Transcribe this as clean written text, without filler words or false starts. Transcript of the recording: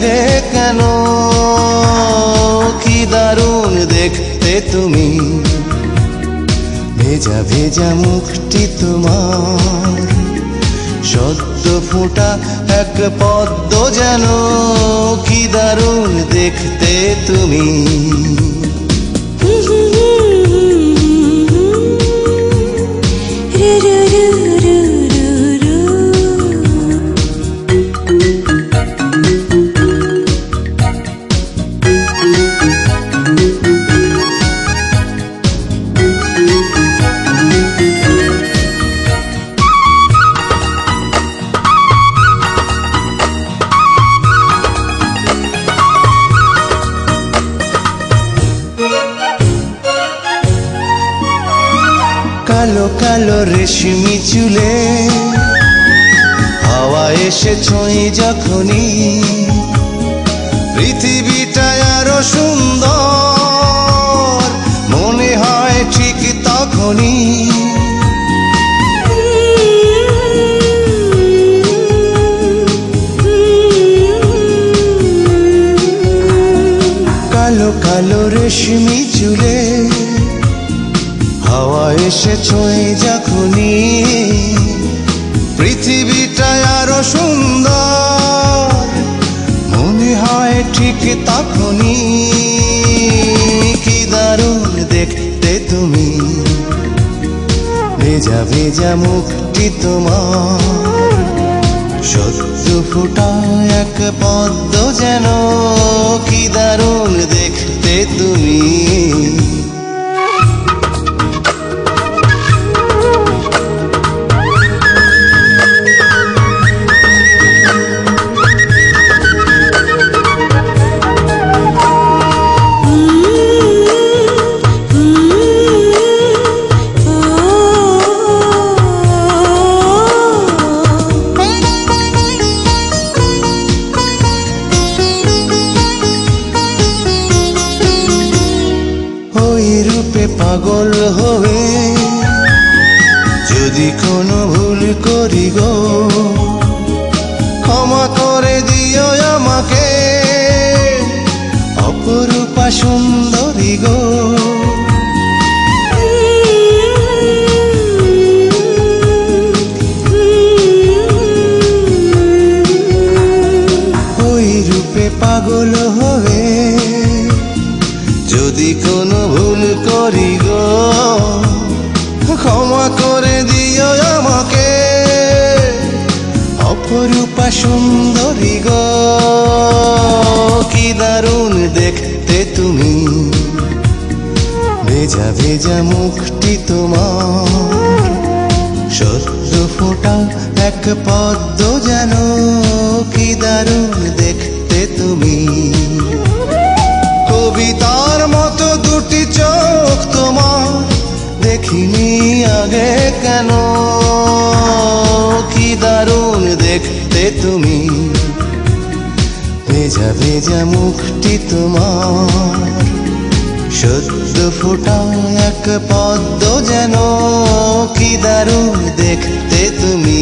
আগে কেন, কি দারুণ দেখতে তুমি। ভেজা ভেজা মুখটি তোমার, সদ্য ফোঁটা এক পদ্ম যেন, কি দারুণ দেখতে তুমি। কালো কালো রেশমি চুলে হাওয়া এসে ছোঁয় যখনই, পৃথিবীটা আরো সুন্দর মনে হয় ঠিক তখনই। কালো কালো রেশমি চুলে হাওয়া এসে ছোঁয় যখনই, পৃথিবীটা আরো সুন্দর মনে হয় ঠিক তখনই। কি দারুণ দেখতে তুমি, ভেজা ভেজা মুখটি তোমার, সদ্য ফোঁটা এক পদ্ম যেন, কি দারুণ দেখতে তুমি। পাগল হবে যদি কোনো ভুল করি গো, ক্ষমা করে দিও আমাকে অপরূপা সুন্দরী গো। ওই রূপে পাগল হবে যদি কোনো ভুল করি গো, ক্ষমা করে দিও আমাকে অপরূপা সুন্দরী গো। কি দারুণ দেখতে তুমি, ভেজা ভেজা মুখটি তোমার, সদ্য ফোঁটা এক পদ্ম যেন, কি দারুণ দেখতে তুমি। কবিতার মতো দুটি চোখ তোমার, দেখিনি আগে কেন, কি দারুণ দেখতে তুমি। ভেজা ভেজা মুখটি তোমার, সদ্য ফোঁটা এক পদ্ম যেন, কি দারুণ দেখতে তুমি।